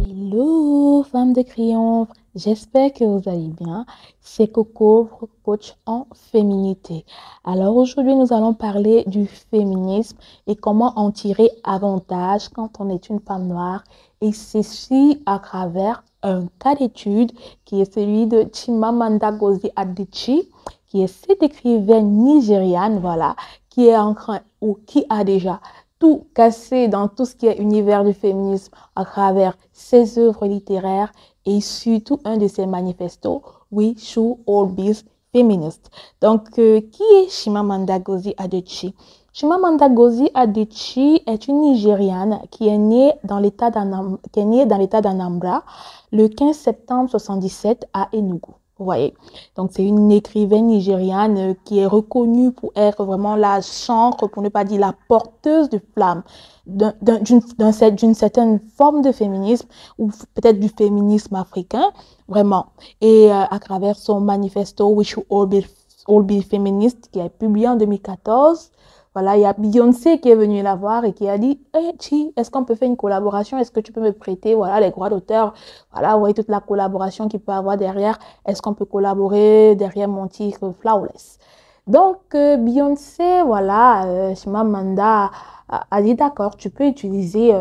Hello, femme de triomphe, j'espère que vous allez bien. C'est Coco, votre coach en féminité. Alors aujourd'hui, nous allons parler du féminisme et comment en tirer avantage quand on est une femme noire. Et ceci à travers un cas d'étude qui est celui de Chimamanda Ngozi Adichie, qui est cette écrivaine nigériane, voilà, qui est en train ou qui a déjà tout cassé dans tout ce qui est univers du féminisme à travers ses œuvres littéraires et surtout un de ses manifestos, We Should All Be Feminist. Donc, qui est Chimamanda Ngozi Adichie? Chimamanda Ngozi Adichie est une Nigériane qui est née dans l'état d'Anambra le 15 septembre 1977 à Enugu. Vous voyez, donc c'est une écrivaine nigériane qui est reconnue pour être vraiment la chancre, pour ne pas dire la porteuse de flamme d'une certaine forme de féminisme ou peut-être du féminisme africain, vraiment. Et à travers son manifesto We Should All Be Feminist qui est publié en 2014, voilà, il y a Beyoncé qui est venue la voir et qui a dit hey, Chi, est-ce qu'on peut faire une collaboration? Est-ce que tu peux me prêter voilà, les droits d'auteur? Voilà, vous voyez toute la collaboration qu'il peut avoir derrière. Est-ce qu'on peut collaborer derrière mon titre Flawless? Donc, Beyoncé, voilà, Chimamanda a dit d'accord, tu peux utiliser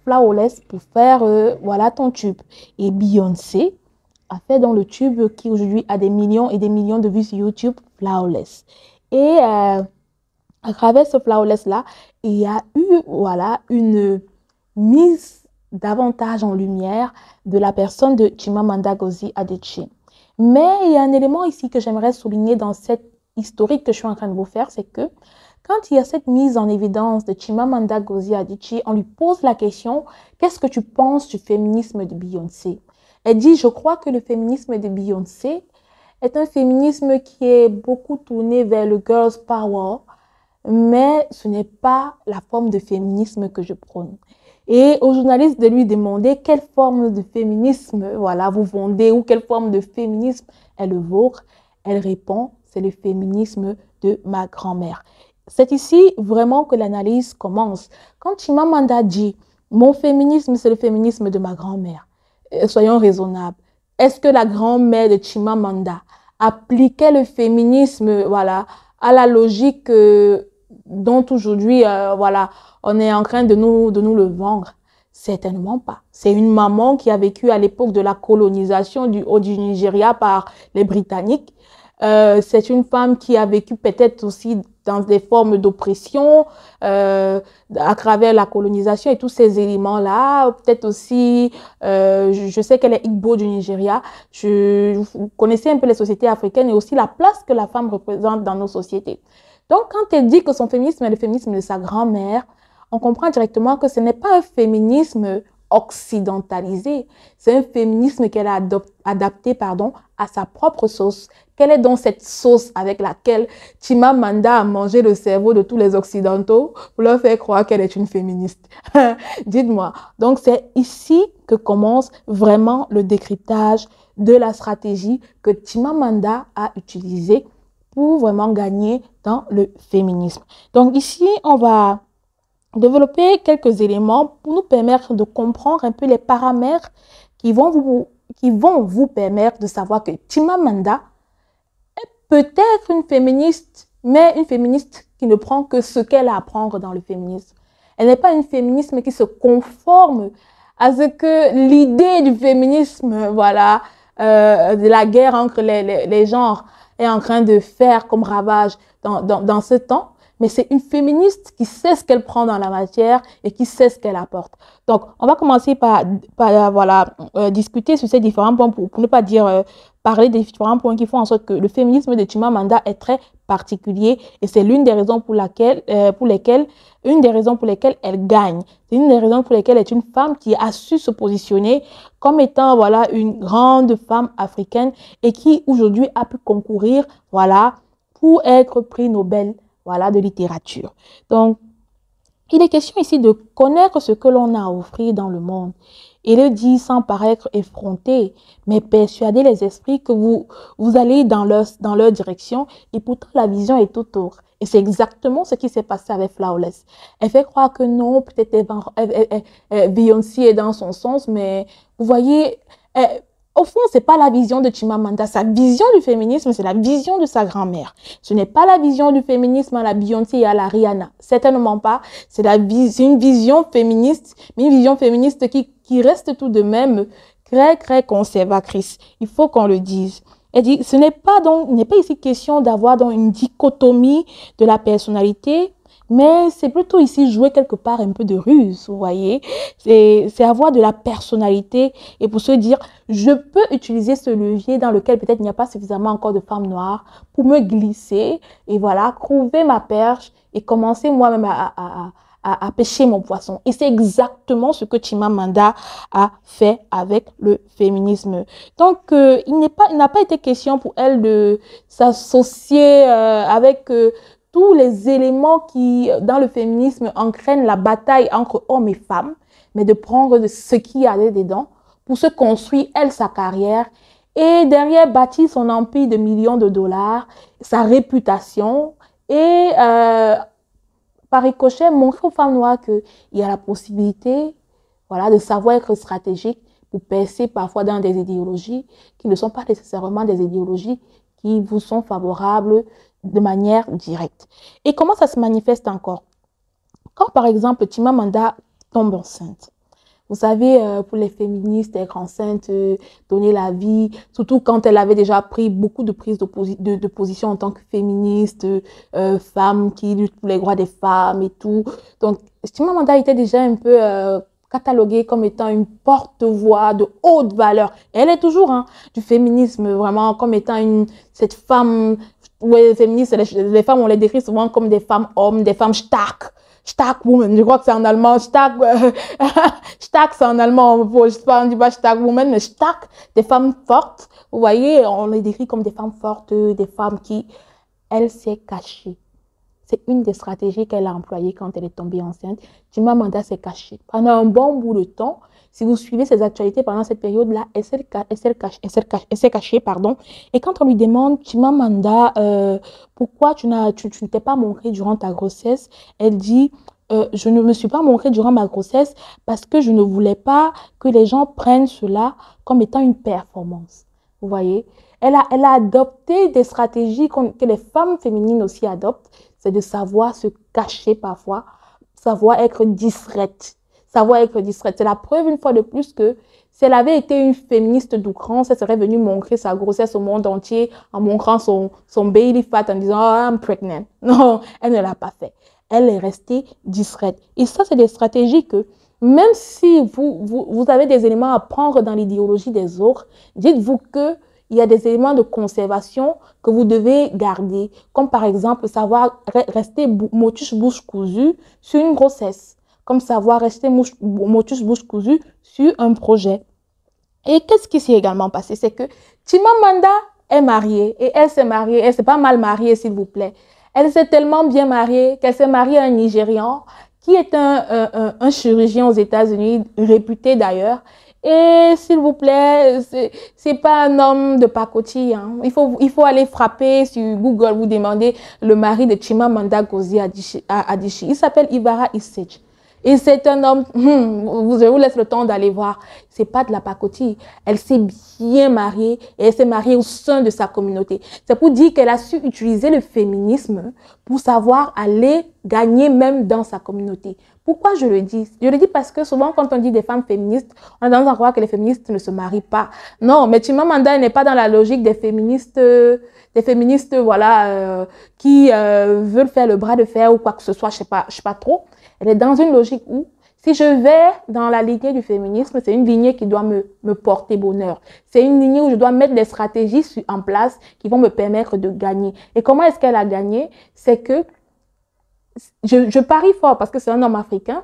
Flawless pour faire voilà, ton tube. Et Beyoncé a fait dans le tube qui aujourd'hui a des millions et des millions de vues sur YouTube, Flawless. Et à travers ce Flawless-là, il y a eu voilà, une mise davantage en lumière de la personne de Chimamanda Ngozi Adichie. Mais il y a un élément ici que j'aimerais souligner dans cette historique que je suis en train de vous faire, c'est que quand il y a cette mise en évidence de Chimamanda Ngozi Adichie, on lui pose la question « Qu'est-ce que tu penses du féminisme de Beyoncé ?» Elle dit « Je crois que le féminisme de Beyoncé est un féminisme qui est beaucoup tourné vers le girls power, mais ce n'est pas la forme de féminisme que je prône. » Et aux journalistes de lui demander quelle forme de féminisme voilà, vous vendez ou quelle forme de féminisme est le vôtre, elle répond, c'est le féminisme de ma grand-mère. C'est ici vraiment que l'analyse commence. Quand Chimamanda dit, mon féminisme, c'est le féminisme de ma grand-mère, soyons raisonnables. Est-ce que la grand-mère de Chimamanda appliquait le féminisme voilà, à la logique dont aujourd'hui, voilà, on est en train de nous le vendre? Certainement pas. C'est une maman qui a vécu à l'époque de la colonisation du haut du Nigeria par les Britanniques. C'est une femme qui a vécu peut-être aussi dans des formes d'oppression à travers la colonisation et tous ces éléments-là. Peut-être aussi, je sais qu'elle est Igbo du Nigeria. Vous connaissez un peu les sociétés africaines et aussi la place que la femme représente dans nos sociétés. Donc, quand elle dit que son féminisme est le féminisme de sa grand-mère, on comprend directement que ce n'est pas un féminisme occidentalisé, c'est un féminisme qu'elle a adapté à sa propre sauce. Quelle est donc cette sauce avec laquelle Chimamanda a mangé le cerveau de tous les Occidentaux pour leur faire croire qu'elle est une féministe? Dites-moi. Donc, c'est ici que commence vraiment le décryptage de la stratégie que Chimamanda a utilisée pour vraiment gagner dans le féminisme. Donc, ici, on va développer quelques éléments pour nous permettre de comprendre un peu les paramètres qui vont vous permettre de savoir que Chimamanda est peut-être une féministe, mais une féministe qui ne prend que ce qu'elle a à prendre dans le féminisme. Elle n'est pas une féministe qui se conforme à ce que l'idée du féminisme, voilà, de la guerre entre les genres est en train de faire comme ravage dans ce temps. Mais c'est une féministe qui sait ce qu'elle prend dans la matière et qui sait ce qu'elle apporte. Donc, on va commencer par voilà, discuter sur ces différents points pour ne pas dire parler des différents points qui font en sorte que le féminisme de Chimamanda est très particulier et c'est l'une des raisons pour lesquelles elle gagne. C'est une des raisons pour lesquelles elle est une femme qui a su se positionner comme étant voilà, une grande femme africaine et qui aujourd'hui a pu concourir voilà, pour être prix Nobel voilà, de littérature. Donc, il est question ici de connaître ce que l'on a à offrir dans le monde. Et le dit sans paraître effronté, mais persuader les esprits que vous allez dans leur direction et pourtant la vision est tout autre. Et c'est exactement ce qui s'est passé avec Flawless. Elle fait croire que non, peut-être Beyoncé est dans son sens, mais vous voyez, au fond, c'est pas la vision de Chimamanda. Sa vision du féminisme, c'est la vision de sa grand-mère. Ce n'est pas la vision du féminisme à la Beyoncé et à la Rihanna. Certainement pas. C'est une vision féministe, mais une vision féministe qui reste tout de même très, très conservatrice. Il faut qu'on le dise. Elle dit, il n'est pas ici question d'avoir une dichotomie de la personnalité, mais c'est plutôt ici jouer quelque part un peu de ruse, vous voyez. C'est avoir de la personnalité et pour se dire, je peux utiliser ce levier dans lequel peut-être il n'y a pas suffisamment encore de femmes noires pour me glisser et voilà, trouver ma perche et commencer moi-même à pêcher mon poisson. Et c'est exactement ce que Chimamanda a fait avec le féminisme. Donc, il n'a pas été question pour elle de s'associer avec tous les éléments qui, dans le féminisme, entraînent la bataille entre hommes et femmes, mais de prendre ce qu'il y a dedans pour se construire, elle, sa carrière, et derrière, bâtir son empire de millions de dollars, sa réputation, et par ricochet, montrer aux femmes noires qu'il y a la possibilité, voilà, de savoir être stratégique pour percer parfois dans des idéologies qui ne sont pas nécessairement des idéologies qui vous sont favorables de manière directe. Et comment ça se manifeste encore? Quand, par exemple, Chimamanda tombe enceinte, vous savez, pour les féministes, être enceinte, donner la vie, surtout quand elle avait déjà pris beaucoup de prises de position en tant que féministe, femme qui lutte pour les droits des femmes et tout. Donc, Chimamanda était déjà un peu cataloguée comme étant une porte-voix de haute valeur. Et elle est toujours du féminisme, vraiment comme étant cette femme, ouais, féministe, les femmes, on les décrit souvent comme des femmes hommes, des femmes stark woman, je crois que c'est en allemand, stark, stark c'est en allemand, je ne dis pas stark woman, mais stark, des femmes fortes, vous voyez, on les décrit comme des femmes fortes, des femmes qui, elle s'est cachée. C'est une des stratégies qu'elle a employées quand elle est tombée enceinte. Chimamanda s'est cachée. Pendant un bon bout de temps, si vous suivez ses actualités pendant cette période-là, elle s'est cachée, pardon. Et quand on lui demande, Chimamanda, pourquoi tu ne t'es pas montrée durant ta grossesse, elle dit, je ne me suis pas montrée durant ma grossesse parce que je ne voulais pas que les gens prennent cela comme étant une performance. Vous voyez, elle a adopté des stratégies que les femmes féminines aussi adoptent, c'est de savoir se cacher parfois, savoir être distraite. Savoir être distraite. C'est la preuve une fois de plus que si elle avait été une féministe d'outrance, elle serait venue montrer sa grossesse au monde entier en montrant son belly fat en disant « Oh, I'm pregnant ». Non, elle ne l'a pas fait. Elle est restée distraite. Et ça, c'est des stratégies que même si vous avez des éléments à prendre dans l'idéologie des autres, dites-vous que il y a des éléments de conservation que vous devez garder, comme par exemple savoir rester motus bouche cousue sur une grossesse, comme savoir rester motus bouche cousue sur un projet. Et qu'est-ce qui s'est également passé? C'est que Chimamanda est mariée et elle s'est mariée, elle s'est pas mal mariée s'il vous plaît. Elle s'est tellement bien mariée qu'elle s'est mariée à un Nigérian qui est un chirurgien aux États-Unis, réputé d'ailleurs. Et s'il vous plaît, c'est pas un homme de pacotille. Il faut aller frapper sur Google, vous demander le mari de Chimamanda Ngozi Adichie. Il s'appelle Ibara Issej. Et c'est un homme, je vous laisse le temps d'aller voir. C'est pas de la pacotille. Elle s'est bien mariée et elle s'est mariée au sein de sa communauté. C'est pour dire qu'elle a su utiliser le féminisme pour savoir aller gagner même dans sa communauté. Pourquoi je le dis? Je le dis parce que souvent quand on dit des femmes féministes, on a tendance à croire que les féministes ne se marient pas. Non, mais Chimamanda n'est pas dans la logique des féministes voilà, qui veulent faire le bras de fer ou quoi que ce soit, je sais pas trop. Elle est dans une logique où, si je vais dans la lignée du féminisme, c'est une lignée qui doit me porter bonheur. C'est une lignée où je dois mettre des stratégies en place qui vont me permettre de gagner. Et comment est-ce qu'elle a gagné? C'est que, je parie fort parce que c'est un homme africain,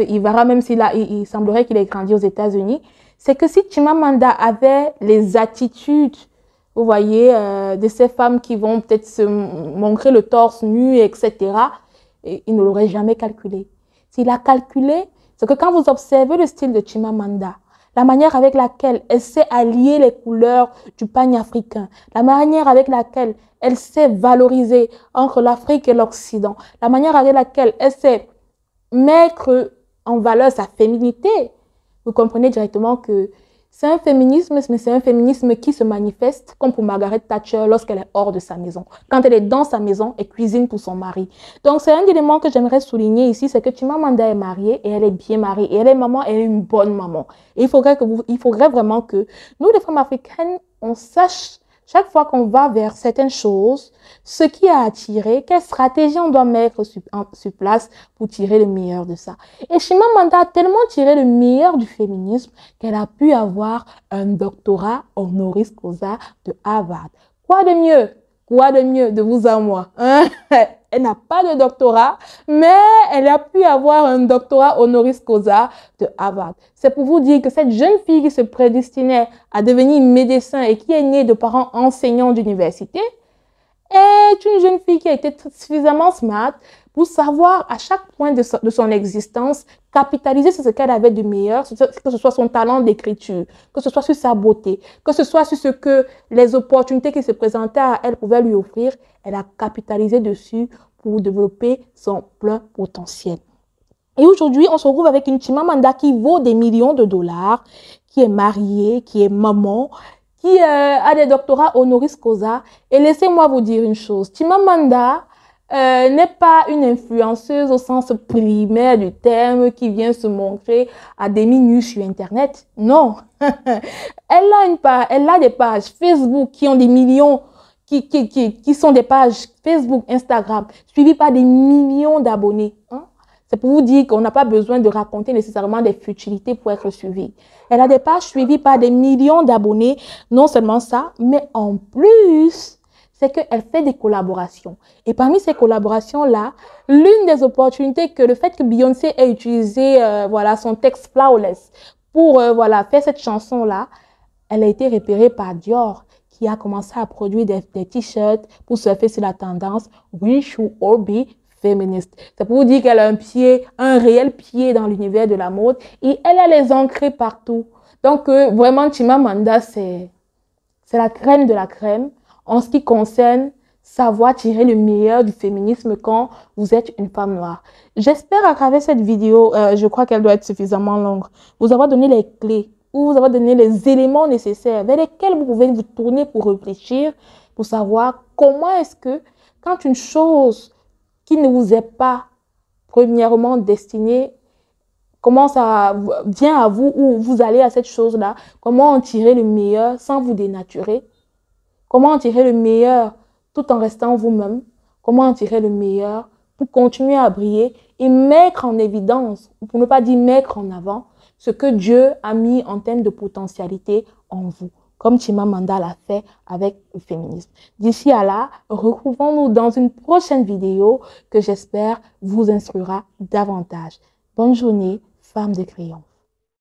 il verra même il semblerait qu'il ait grandi aux États-Unis, c'est que si Chimamanda avait les attitudes, vous voyez, de ces femmes qui vont peut-être se montrer le torse nu, etc., il ne l'aurait jamais calculé. S'il a calculé, c'est que quand vous observez le style de Chimamanda, la manière avec laquelle elle sait allier les couleurs du panafricain, la manière avec laquelle elle sait valoriser entre l'Afrique et l'Occident, la manière avec laquelle elle sait mettre en valeur sa féminité, vous comprenez directement que c'est un féminisme, mais c'est un féminisme qui se manifeste, comme pour Margaret Thatcher, lorsqu'elle est hors de sa maison. Quand elle est dans sa maison, elle cuisine pour son mari. Donc, c'est un élément que j'aimerais souligner ici, c'est que Chimamanda est mariée et elle est bien mariée. Et elle est maman, elle est une bonne maman. Et il faudrait vraiment que nous, les femmes africaines, on sache chaque fois qu'on va vers certaines choses, ce qui a attiré, quelle stratégie on doit mettre sur place pour tirer le meilleur de ça. Et Chimamanda a tellement tiré le meilleur du féminisme qu'elle a pu avoir un doctorat honoris causa de Harvard. Quoi de mieux? Quoi de mieux de vous à moi, hein? Elle n'a pas de doctorat, mais elle a pu avoir un doctorat honoris causa de Harvard. C'est pour vous dire que cette jeune fille qui se prédestinait à devenir médecin et qui est née de parents enseignants d'université est une jeune fille qui a été suffisamment smart pour savoir à chaque point de son existence capitaliser sur ce qu'elle avait de meilleur, que ce soit son talent d'écriture, que ce soit sur sa beauté, que ce soit sur ce que les opportunités qui se présentaient à elle pouvaient lui offrir. Elle a capitalisé dessus pour développer son plein potentiel. Et aujourd'hui, on se retrouve avec une Chimamanda qui vaut des millions de dollars, qui est mariée, qui est maman, qui a des doctorats honoris causa. Et laissez-moi vous dire une chose, Chimamanda n'est pas une influenceuse au sens primaire du terme qui vient se montrer à demi nue sur Internet. Non, elle a des pages Facebook qui ont des millions, qui sont des pages Facebook, Instagram, suivies par des millions d'abonnés. Hein? C'est pour vous dire qu'on n'a pas besoin de raconter nécessairement des futilités pour être suivi. Elle a des pages suivies par des millions d'abonnés. Non seulement ça, mais en plus, c'est qu'elle fait des collaborations. Et parmi ces collaborations-là, l'une des opportunités que le fait que Beyoncé ait utilisé voilà, son texte Flawless pour voilà, faire cette chanson-là, elle a été repérée par Dior, qui a commencé à produire des t-shirts pour surfer sur la tendance We should all be féministe. C'est pour vous dire qu'elle a un réel pied dans l'univers de la mode et elle a les ancrés partout. Donc, vraiment, Chimamanda, c'est la crème de la crème en ce qui concerne savoir tirer le meilleur du féminisme quand vous êtes une femme noire. J'espère à travers cette vidéo, je crois qu'elle doit être suffisamment longue, vous avoir donné les clés ou vous avoir donné les éléments nécessaires vers lesquels vous pouvez vous tourner pour réfléchir, pour savoir comment est-ce que quand une chose qui ne vous est pas premièrement destinée, comment ça vient à vous ou vous allez à cette chose-là, comment en tirer le meilleur sans vous dénaturer, comment en tirer le meilleur tout en restant vous-même, comment en tirer le meilleur pour continuer à briller et mettre en évidence, pour ne pas dire mettre en avant, ce que Dieu a mis en termes de potentialité en vous, comme Chimamanda l'a fait avec le féminisme. D'ici à là, retrouvons-nous dans une prochaine vidéo que j'espère vous instruira davantage. Bonne journée, femme de crayon.